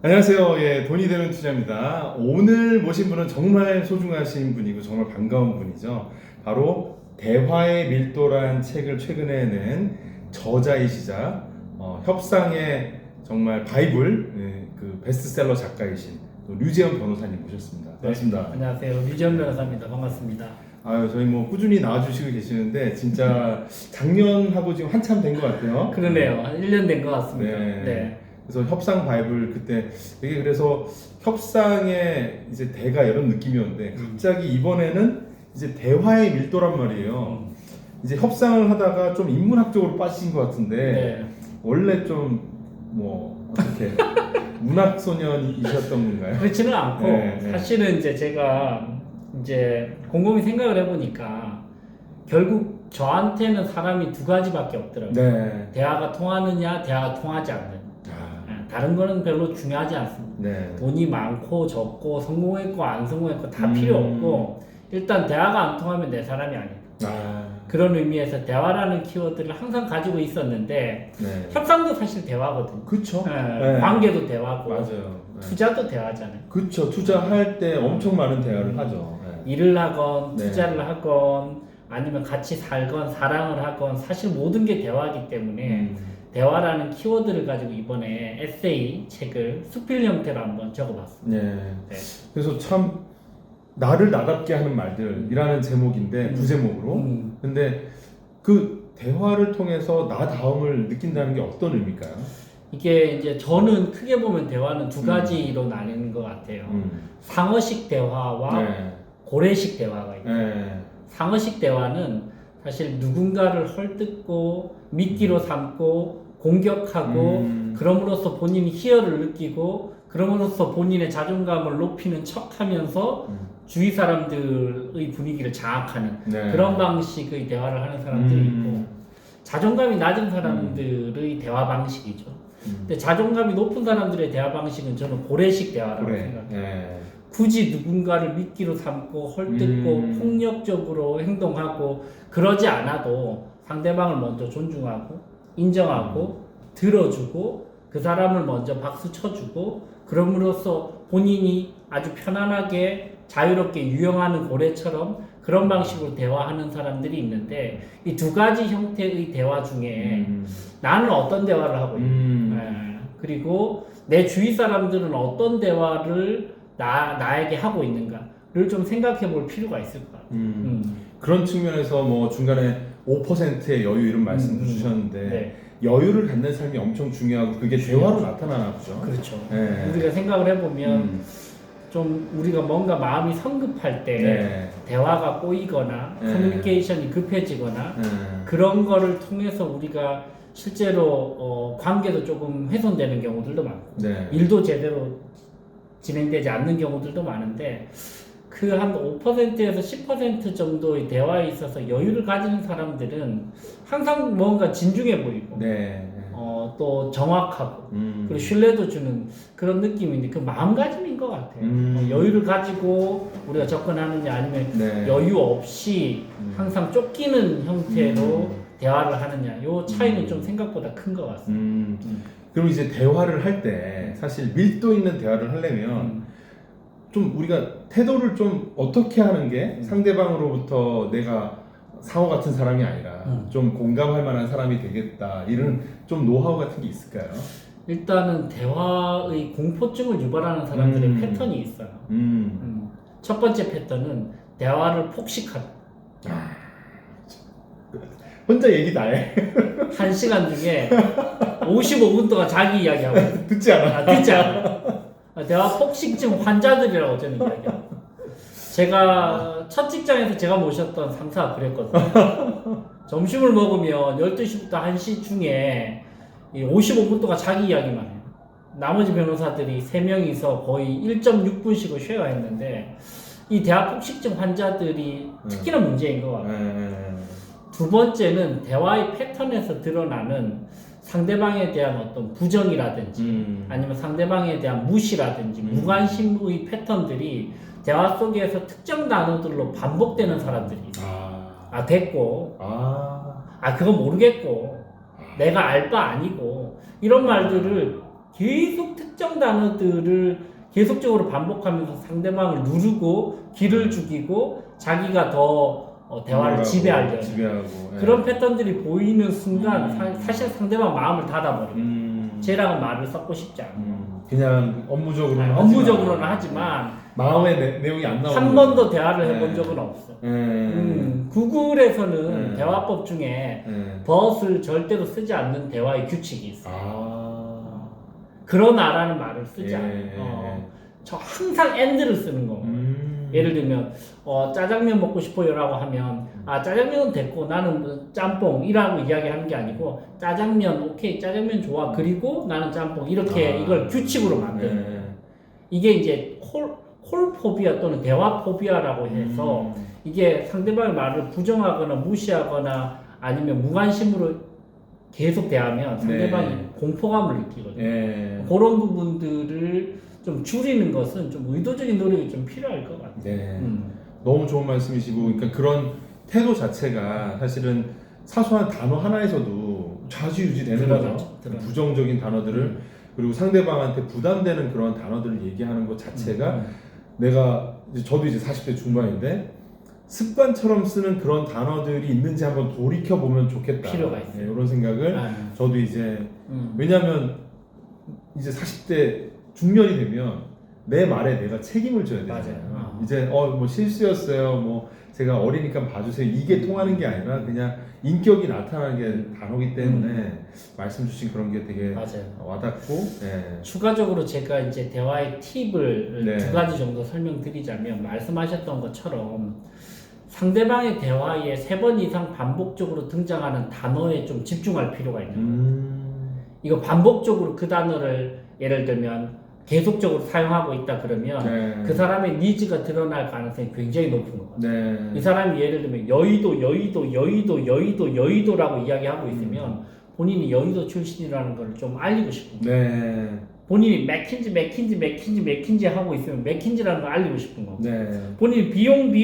안녕하세요. 예, 돈이 되는 투자입니다. 오늘 모신 분은 정말 소중하신 분이고 정말 반가운 분이죠. 바로 대화의 밀도란 책을 최근에 낸 저자이시자 협상의 정말 바이블 그 베스트셀러 작가이신 또 류재현 변호사님 모셨습니다. 반갑습니다. 네, 안녕하세요. 류재현 변호사입니다. 반갑습니다. 아유, 저희 뭐 꾸준히 나와주시고 계시는데 진짜 작년하고 지금 한참 된 것 같아요. 그러네요. 한 1년 된 것 같습니다. 네. 그래서 협상 바이블 그때 되게 그래서 협상의 이제 대가 이런 느낌이었는데 갑자기 이번에는 이제 대화의 밀도란 말이에요. 이제 협상을 하다가 좀 인문학적으로 빠지신 것 같은데 네. 원래 좀 뭐 어떻게 문학 소년이셨던 건가요? 그렇지는 않고 네. 사실은 이제 제가 이제 곰곰이 생각을 해보니까 결국 저한테는 사람이 두 가지밖에 없더라고요. 네. 대화가 통하느냐, 대화가 통하지 않느냐. 다른 거는 별로 중요하지 않습니다. 네. 돈이 많고 적고 성공했고 안 성공했고 다 필요 없고 일단 대화가 안 통하면 내 사람이 아니다. 그런 의미에서 대화라는 키워드를 항상 가지고 있었는데 네. 협상도 사실 대화거든요. 그쵸? 네. 관계도 대화고 맞아요. 네. 투자도 대화잖아요. 그쵸. 투자할 때 엄청 많은 대화를 하죠. 네. 일을 하건 네. 투자를 하건 아니면 같이 살건 사랑을 하건 사실 모든 게 대화이기 때문에 대화라는 키워드를 가지고 이번에 에세이 책을 수필 형태로 한번 적어봤습니다. 네. 네. 그래서 참 나를 나답게 하는 말들이라는 제목인데 부제목으로. 근데 그 대화를 통해서 나다움을 느낀다는 게 어떤 의미일까요? 이게 이제 저는 크게 보면 대화는 두 가지로 나뉘는 것 같아요. 상어식 대화와 네. 고래식 대화가 있어요. 네. 상어식 대화는 사실 누군가를 헐뜯고 미끼로 삼고 공격하고 그럼으로써 본인이 희열을 느끼고 그럼으로써 본인의 자존감을 높이는 척하면서 주위 사람들의 분위기를 장악하는 네. 그런 방식의 대화를 하는 사람들이 있고 자존감이 낮은 사람들의 대화 방식이죠. 근데 자존감이 높은 사람들의 대화 방식은 저는 고래식 대화라고 생각해요. 네. 굳이 누군가를 미끼로 삼고 헐뜯고 폭력적으로 행동하고 그러지 않아도 상대방을 먼저 존중하고 인정하고 들어주고 그 사람을 먼저 박수 쳐주고 그럼으로써 본인이 아주 편안하게 자유롭게 유영하는 고래처럼 그런 방식으로 대화하는 사람들이 있는데 이 두 가지 형태의 대화 중에 나는 어떤 대화를 하고 있는가 그리고 내 주위 사람들은 어떤 대화를 나에게 하고 있는가를 좀 생각해 볼 필요가 있을 것 같아요. 그런 측면에서 뭐 중간에 5%의 여유 이런 말씀도 주셨는데 네. 여유를 갖는 삶이 엄청 중요하고 그게 대화로 나타나나 보죠. 그렇죠. 네. 우리가 생각을 해보면 좀 우리가 뭔가 마음이 성급할 때 네. 대화가 꼬이거나 네. 커뮤니케이션이 급해지거나 그런 거를 통해서 우리가 실제로 관계도 조금 훼손되는 경우들도 많고 네. 일도 제대로 진행되지 않는 경우들도 많은데 그 한 5%에서 10% 정도의 대화에 있어서 여유를 가지는 사람들은 항상 뭔가 진중해 보이고 네. 또 정확하고 그리고 신뢰도 주는 그런 느낌인데 그 마음가짐인 것 같아요. 여유를 가지고 우리가 접근하느냐 아니면 네. 여유 없이 항상 쫓기는 형태로 대화를 하느냐 요 차이는 좀 생각보다 큰 것 같습니다. 그럼 이제 대화를 할 때 사실 밀도 있는 대화를 하려면 좀 우리가 태도를 좀 어떻게 하는 게 상대방으로부터 내가 상어 같은 사람이 아니라 좀 공감할 만한 사람이 되겠다 이런 좀 노하우 같은 게 있을까요? 일단은 대화의 공포증을 유발하는 사람들의 패턴이 있어요. 첫 번째 패턴은 대화를 폭식하다. 혼자 얘기 다 해. 1시간 중에 55분 동안 자기 이야기하고 있어요. 듣지 않아. 듣지 않아. 대화 폭식증 환자들이라고 저는 이야기해요. 제가 첫 직장에서 제가 모셨던 상사가 그랬거든요. 점심을 먹으면 12시부터 1시 중에 55분 동안 자기 이야기만 해요. 나머지 변호사들이 3명이서 거의 1.6분씩을 쉐어했는데 이 대화 폭식증 환자들이 특히나 문제인 것 같아요. 두 번째는 대화의 패턴에서 드러나는 상대방에 대한 어떤 부정이라든지 아니면 상대방에 대한 무시라든지 무관심의 패턴들이 대화 속에서 특정 단어들로 반복되는 사람들이 있어요. 됐고 그건 모르겠고 내가 알 바 아니고 이런 말들을 계속 특정 단어들을 계속적으로 반복하면서 상대방을 누르고 기를 죽이고 자기가 더 대화를 지배하려는 지배하고 그런 패턴들이 보이는 순간 사실 상대방 마음을 닫아버려요. 쟤랑은 말을 섞고 싶지 않아요. 그냥 업무적으로는 업무적으로는 하지만 마음의 내용이 안 나오는 한 번도 대화를 해본 적은 없어. 네. 구글에서는 네. 대화법 중에 but을 절대로 쓰지 않는 대화의 규칙이 있어. 그러나라는 말을 쓰지 않아요. 저 항상 and를 쓰는 거. 예를 들면 짜장면 먹고 싶어요라고 하면 짜장면은 됐고 나는 뭐 짬뽕이라고 이야기하는 게 아니고 짜장면 오케이 짜장면 좋아 그리고 나는 짬뽕 이렇게 이걸 규칙으로 만드는 거예요. 이게 이제 콜포비아 또는 대화포비아라고 해서 이게 상대방의 말을 부정하거나 무시하거나 아니면 무관심으로 계속 대하면 상대방이 공포감을 느끼거든요. 그런 부분들을 좀 줄이는 것은 좀 의도적인 노력이 좀 필요할 것 같아요. 네. 너무 좋은 말씀이시고, 그러니까 그런 태도 자체가 사실은 사소한 단어 하나에서도 좌지우지 되는 거죠. 부정적인 단어들을 그리고 상대방한테 부담되는 그런 단어들을 얘기하는 것 자체가 내가 저도 이제 40대 중반인데 습관처럼 쓰는 그런 단어들이 있는지 한번 돌이켜 보면 좋겠다. 필요가 있어요. 네, 이런 생각을 저도 이제 왜냐하면 이제 40대 중년이 되면 내 말에 내가 책임을 져야 되잖아요. 이제 뭐 실수였어요. 뭐 제가 어리니까 봐주세요. 이게 통하는 게 아니라 그냥 인격이 나타나는 게 단어기 때문에 말씀 주신 그런 게 되게 와닿고. 네. 추가적으로 제가 이제 대화의 팁을 네. 2가지 정도 설명드리자면 말씀하셨던 것처럼 상대방의 대화에 3번 이상 반복적으로 등장하는 단어에 좀 집중할 필요가 있는 거예요. 이거 반복적으로 그 단어를 예를 들면 계속적으로 사용하고 있다 그러면 그 사람의 니즈가 드러날 가능성이 굉장히 높은 거예요. 이 사람이 예를 들면 여의도라고 이야기하고 있으면 본인이 여의도 출신이라는 걸 좀 알리고 싶은 거예요. 본인이 맥킨지 하고 있으면 맥킨지라는 걸 알리고 싶은 거고 본인이 비용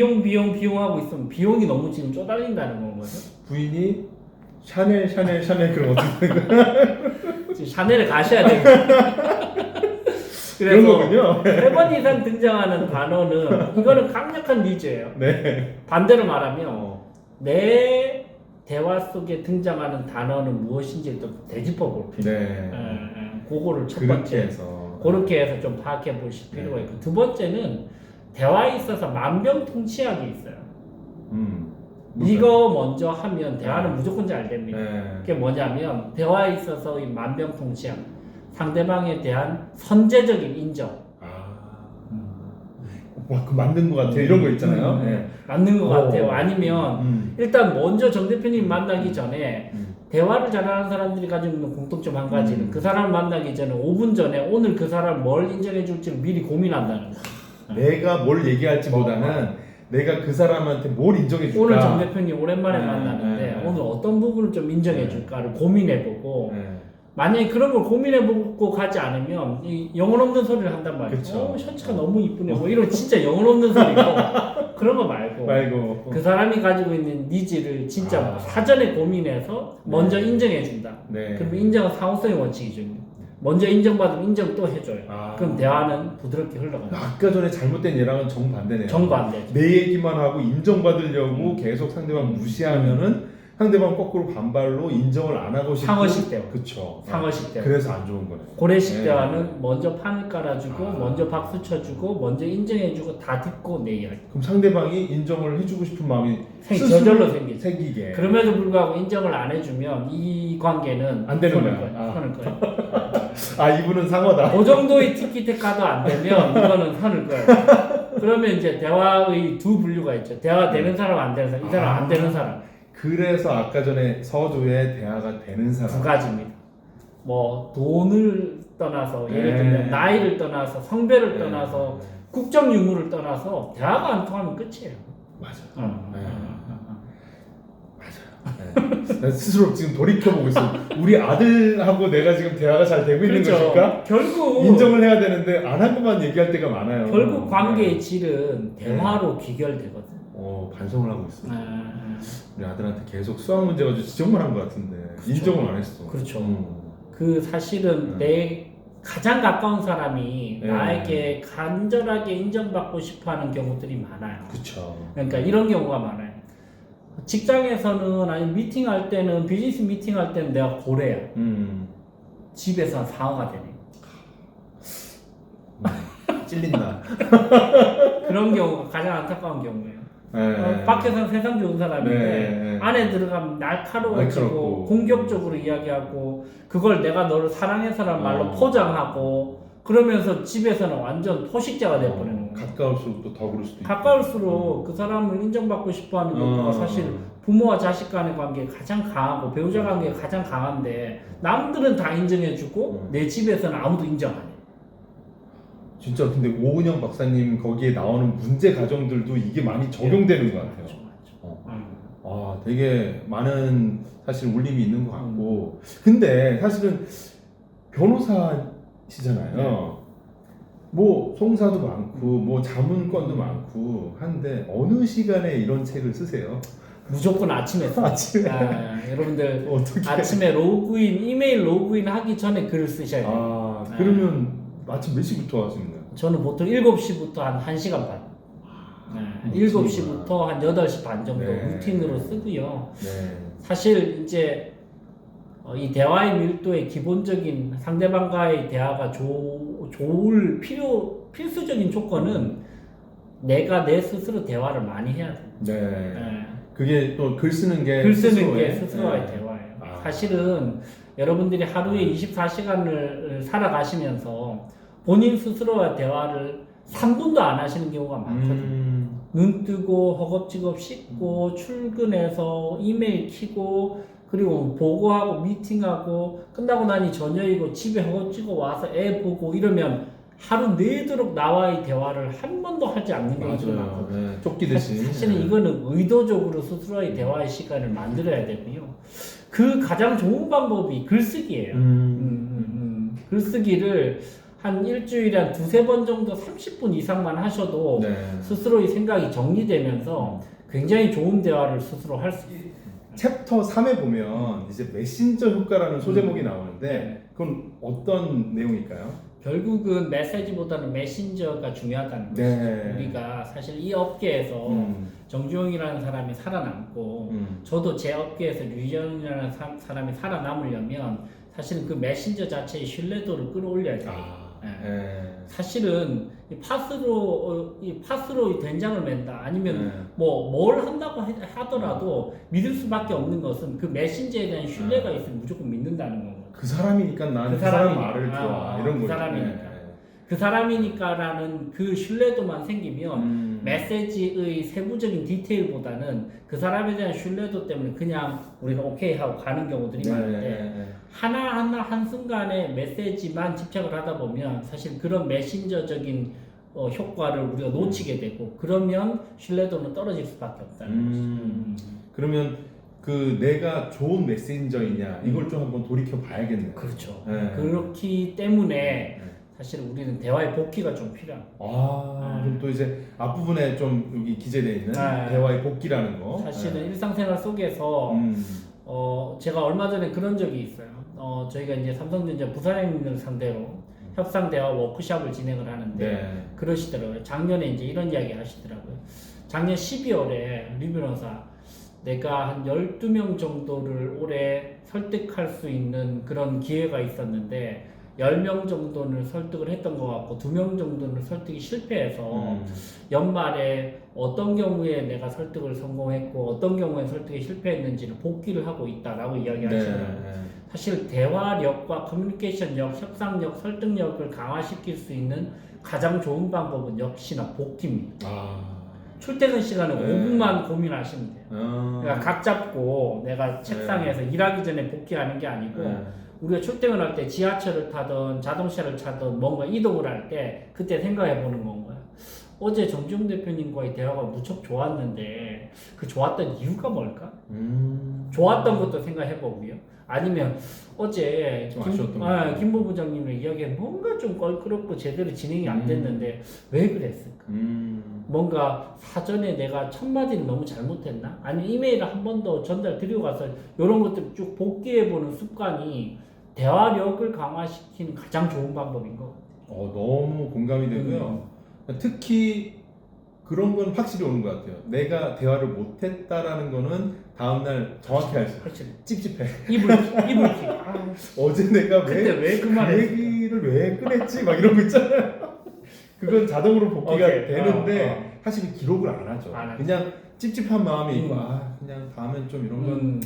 하고 있으면 비용이 너무 지금 쪼달린다는 거거든요. 부인이 샤넬 그런 거 어떻게 되는 거야? 지금 샤넬에 가셔야 돼요. 그런 거군요. 3번 이상 등장하는 단어는 이거는 강력한 니즈예요. 반대로 말하면 내 대화 속에 등장하는 단어는 무엇인지 또 되짚어 볼 필요. 그거를 첫 번째 그렇게 해서 좀 파악해 보실 필요가 있고 두 번째는 대화에 있어서 만병통치약이 있어요. 이거 먼저 하면 대화는 무조건 잘 됩니다. 그게 뭐냐면 대화에 있어서 이 만병통치약 상대방에 대한 선제적인 인정. 와, 그 맞는 것 같아요. 이런 거 있잖아요. 맞는 것 같아요. 아니면 일단 먼저 정 대표님 만나기 전에 대화를 잘하는 사람들이 가지고 있는 공통점 한 가지는 그 사람을 만나기 전에 5분 전에 오늘 그 사람 뭘 인정해 줄지를 미리 고민한다는 거예요. 내가 뭘 얘기할지보다는 내가 그 사람한테 뭘 인정해 줄까. 오늘 정 대표님 오랜만에 만나는데 오늘 어떤 부분을 좀 인정해 줄까를 고민해보고 만약에 그런 걸 고민해보고 가지 않으면 이 영혼 없는 소리를 한단 말이에요. 셔츠가 너무 이쁘네. 뭐 이런 진짜 영혼 없는 소리고 그런 거 말고 그 사람이 가지고 있는 니즈를 진짜 사전에 고민해서 먼저 인정해 준다. 그러면 인정은 상호성의 원칙이죠. 먼저 인정받으면 인정 또 해줘요. 그럼 대화는 부드럽게 흘러가요. 아까 전에 잘못된 얘랑은 정반대네요. 정반대죠. 내 얘기만 하고 인정받으려고 계속 상대방 무시하면은 상대방 거꾸로 반발로 인정을 안 하고 싶고 상어식 대화. 그쵸. 상어식 대화. 그래서 안 좋은 거네요. 고래식 대화는 먼저 판을 깔아주고 먼저 박수 쳐주고 먼저 인정해주고 다 듣고 내 이야기. 그럼 상대방이 인정을 해주고 싶은 마음이 저절로 생기게. 그럼에도 불구하고 인정을 안 해주면 이 관계는 안 되는 거야. 선을 거예요. 이분은 상어다. 그 정도의 티키테카도 안 되면 이거는 선을 거예요. 그러면 이제 대화의 두 분류가 있죠. 대화가 되는 사람 안 되는 사람. 이 사람 안 되는 사람. 그래서 아까 전에 서두에 대화가 되는 사람. 2가지입니다. 뭐 돈을 떠나서 예를 들면 나이를 떠나서 성별을 떠나서 국적 유무를 떠나서 대화가 안 통하면 끝이에요. 맞아. 난 스스로 지금 돌이켜보고 있어. 우리 아들하고 내가 지금 대화가 잘 되고 있는 것일까? 결국 인정을 해야 되는데 안 한 것만 얘기할 때가 많아요. 결국 관계의 질은 대화로 귀결되거든. 반성을 하고 있어. 우리 아들한테 계속 수학 문제 가지고 지적만 한 것 같은데 인정을 안 했어. 그렇죠. 그 사실은 내 가장 가까운 사람이 네. 나에게 간절하게 인정받고 싶어하는 경우들이 많아요. 그쵸. 그러니까 이런 경우가 많아요. 직장에서는 아니 미팅할 때는 비즈니스 미팅할 때는 내가 고래야. 집에서 상어가 되네. 찔린다. 그런 경우가 가장 안타까운 경우예요. 네. 밖에서는 세상 좋은 사람인데 네. 안에 들어가면 날카로워지고 날카롭고. 공격적으로 이야기하고 그걸 내가 너를 사랑해서라는 말로 어. 포장하고 그러면서 집에서는 완전 포식자가 되어버리는 거예요. 가까울수록 또 더 그럴 수도 있고. 가까울수록 그 사람을 인정받고 싶어하는 경우가 사실 부모와 자식 간의 관계가 가장 강하고 배우자 관계가 가장 강한데 남들은 다 인정해주고 내 집에서는 아무도 인정 안 해. 진짜 근데 오은영 박사님 거기에 나오는 문제 가정들도 이게 많이 적용되는 것 같아요. 맞죠. 아, 되게 많은 사실 울림이 있는 것 같고. 근데 사실은 변호사시잖아요. 뭐 송사도 많고 뭐 자문권도 많고 한데 어느 시간에 이런 책을 쓰세요? 무조건 아침에 써요. 아침에. 여러분들 어떻게? 아침에 로그인 이메일 로그인 하기 전에 글을 쓰셔야 돼요. 아, 그러면 아침 몇 시부터 하시는 거예요? 저는 보통 7시부터 한 1시간 반. 7시부터 한 8시 반 정도 네. 루틴으로 쓰고요. 네. 사실 이제 이 대화의 밀도의 기본적인 상대방과의 대화가 좋을 필수적인 조건은 내가 내 스스로 대화를 많이 해야 돼요. 네. 그게 또 글 쓰는 게 글 쓰는 스스로의? 게 스스로와의 네. 대화예요. 아. 사실은 여러분들이 하루에 24시간을 살아가시면서 본인 스스로와 대화를 3분도 안 하시는 경우가 많거든요. 눈 뜨고 허겁지겁 씻고 출근해서 이메일 키고 그리고 보고하고 미팅하고 끝나고 나니 저녁이고 집에 허겁지겁 와서 애 보고 이러면 하루 내도록 나와의 대화를 한 번도 하지 않는 경우가 많거든요. 네. 쫓기듯이. 사실은 이거는 의도적으로 스스로의 대화의 시간을 만들어야 되고요. 그 가장 좋은 방법이 글쓰기예요. 글쓰기를 한 일주일에 한 2-3번 정도 30분 이상만 하셔도 네. 스스로의 생각이 정리되면서 굉장히 좋은 대화를 스스로 할 수 있어요. 챕터 3에 보면 이제 메신저 효과라는 소제목이 나오는데 네. 그건 어떤 내용일까요? 결국은 메시지보다는 메신저가 중요하다는 거죠. 네. 우리가 사실 이 업계에서 정주영이라는 사람이 살아남고 저도 제 업계에서 류지영이라는 사람이 살아남으려면 사실은 그 메신저 자체의 신뢰도를 끌어올려야 돼요. 네. 사실은 이 팟으로 된장을 맨다 아니면 네. 뭐 뭘 한다고 하더라도 믿을 수밖에 없는 것은 그 메신저에 대한 신뢰가 있으면 무조건 믿는다는 거거든요. 그 사람이니까 나는 그 사람 말을 좋아 이런 그 거죠. 사람이니까. 그 사람이니까라는 그 신뢰도만 생기면 메시지의 세부적인 디테일보다는 그 사람에 대한 신뢰도 때문에 그냥 우리가 오케이 하고 가는 경우들이 많은데 하나하나 한순간에 메시지만 집착을 하다 보면 사실 그런 메신저적인 효과를 우리가 놓치게 되고 그러면 신뢰도는 떨어질 수밖에 없다는 거죠. 그러면 그 내가 좋은 메신저이냐 이걸 좀 한번 돌이켜 봐야겠네요. 그렇죠. 네. 그렇기 때문에 사실 우리는 대화의 복귀가 좀 필요합니다. 그럼 또 이제 앞부분에 좀 여기 기재되어 있는 네. 대화의 복귀라는 거. 사실은 일상생활 속에서 제가 얼마 전에 그런 적이 있어요. 저희가 이제 삼성전자 부사장님들 상대로 협상 대화 워크숍을 진행을 하는데 그러시더라고요. 작년에 이제 이런 이야기 하시더라고요. 작년 12월에 류 변호사 내가 한 12명 정도를 올해 설득할 수 있는 그런 기회가 있었는데 10명 정도는 설득을 했던 것 같고 2명 정도는 설득이 실패해서 연말에 어떤 경우에 내가 설득을 성공했고 어떤 경우에 설득이 실패했는지를 복귀를 하고 있다라고 이야기하시더라고요. 사실 대화력과 커뮤니케이션력, 협상력, 설득력을 강화시킬 수 있는 가장 좋은 방법은 역시나 복귀입니다. 출퇴근 시간에 5분만 고민하시면 돼요. 그러니까 각 잡고 내가 책상에서 일하기 전에 복귀하는 게 아니고 우리가 출퇴근할 때 지하철을 타든 자동차를 타든 뭔가 이동을 할 때 그때 생각해 보는 건가요? 어제 정지용 대표님과의 대화가 무척 좋았는데 그 좋았던 이유가 뭘까? 좋았던 것도 생각해 보고요. 아니면 어제 김보 부장님의 이야기에 뭔가 좀 껄끄럽고 제대로 진행이 안 됐는데 왜 그랬을까? 뭔가 사전에 내가 첫 마디는 너무 잘못했나? 아니면 이메일을 한 번 더 전달 드리고 가서 이런 것들 쭉 복귀해 보는 습관이 대화력을 강화시키는 가장 좋은 방법인 것 같아요. 너무 공감이 되고요. 특히 그런 건 확실히 오는 것 같아요. 내가 대화를 못했다라는 거는 다음날 정확히 알 수 있어요. 확실히 찝찝해. 이불킥. 어제 내가 그때 왜 그 말을 그 했을까? 얘기를 왜 꺼냈지? 막 이런 거 있잖아요. 그건 자동으로 복귀가 오케이. 되는데 사실 기록을 안 하죠. 안 하죠. 그냥 찝찝한 마음이 있고 그냥 다음엔 좀 이런 건 음,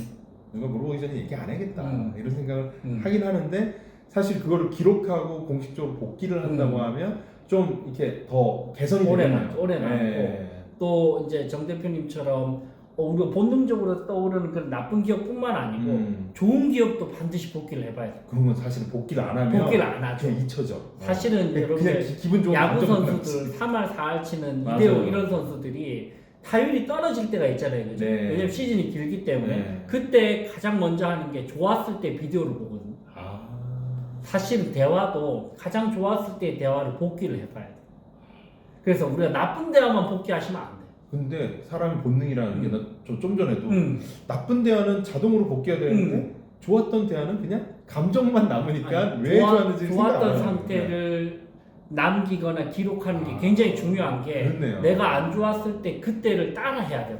누가 물어보기 전에 얘기 안 해야겠다 이런 생각을 음. 하긴 하는데 사실 그거를 기록하고 공식적으로 복귀를 한다고 하면 좀 이렇게 더 개선이 오래 되잖아요. 남고, 오래 남고. 또 이제 정 대표님처럼 우리가 본능적으로 떠오르는 그런 나쁜 기억뿐만 아니고 좋은 기억도 반드시 복귀를 해봐야 돼요. 그런 건 사실 복귀를 안 하면 복귀를 안 하죠. 그냥 잊혀져. 사실은 그냥 여러분들 기분 좋은 야구 감정만 선수들 3할 4할 치는 맞아요. 이대호 이런 선수들이 타율이 떨어질 때가 있잖아요. 그죠? 네. 왜냐면 시즌이 길기 때문에 네. 그때 가장 먼저 하는 게 좋았을 때 비디오를 보거든요. 사실은 대화도 가장 좋았을 때 대화를 복귀를 해봐야 돼요. 그래서 우리가 나쁜 대화만 복귀하시면 안 돼요. 근데 사람의 본능이라는 게 좀 전에도 나쁜 대화는 자동으로 복귀해야 되는데 좋았던 대화는 그냥 감정만 남으니까 아니, 왜 좋았는지 생각 안 좋았던 하는 상태를 남기거나 기록하는 게 아, 굉장히 중요한 게 그렇네요. 내가 안 좋았을 때 그때를 따라 해야 돼요.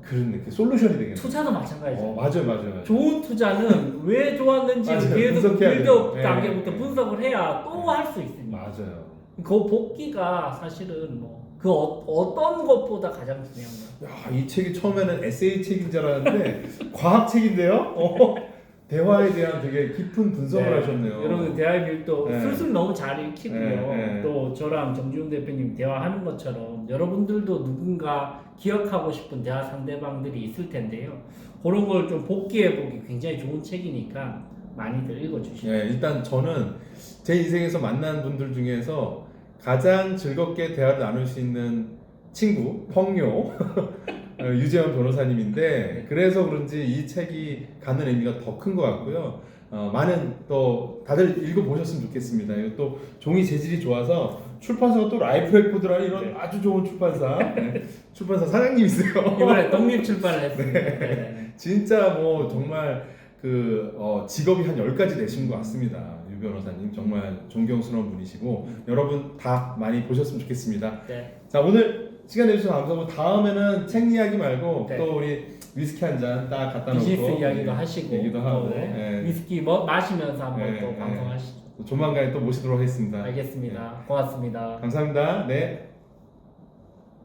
그렇네. 그 솔루션이 되겠네. 투자도 마찬가지죠. 맞아요. 좋은 투자는 왜 좋았는지를 맞아요. 계속 분석해야 돼요. 빌드업 네. 단계부터 분석을 해야 또 할 수 있습니다. 맞아요. 그 복귀가 사실은 그 어떤 것보다 가장 중요한 거예요. 야, 이 책이 처음에는 에세이 책인 줄 알았는데 과학 책인데요. 대화에 대한 되게 깊은 분석을 하셨네요. 여러분 대화의 밀도 네. 술술 너무 잘 읽히고요. 네. 또 저랑 정지훈 대표님 대화하는 것처럼 여러분들도 누군가 기억하고 싶은 대화 상대방들이 있을 텐데요. 그런 걸 좀 복귀해보기 굉장히 좋은 책이니까 많이들 읽어주시죠. 일단 저는 제 인생에서 만난 분들 중에서 가장 즐겁게 대화를 나눌 수 있는 친구, 펑요 유재현 변호사님인데 그래서 그런지 이 책이 갖는 의미가 더 큰 것 같고요. 많은 또 다들 읽어보셨으면 좋겠습니다. 이거 또 종이 재질이 좋아서 출판사가 또 라이프 레코드라는 이런 아주 좋은 출판사 출판사 사장님이세요. 이번에 독립 출판을 했습니다. 네. 진짜 뭐 정말 직업이 한 10가지 되신 것 같습니다. 유 변호사님 정말 존경스러운 분이시고 여러분 다 많이 보셨으면 좋겠습니다. 네. 자, 오늘 시간 내주셔서 감사하고 다음에는 책 이야기 말고 네. 또 우리 위스키 한 잔 딱 갖다 놓고 비즈니스 이야기도 하시고 얘기도 또 하고 예. 위스키 마시면서 한번 예, 또 예. 방송하시죠. 조만간에 또 모시도록 하겠습니다. 알겠습니다. 고맙습니다. 감사합니다. 네.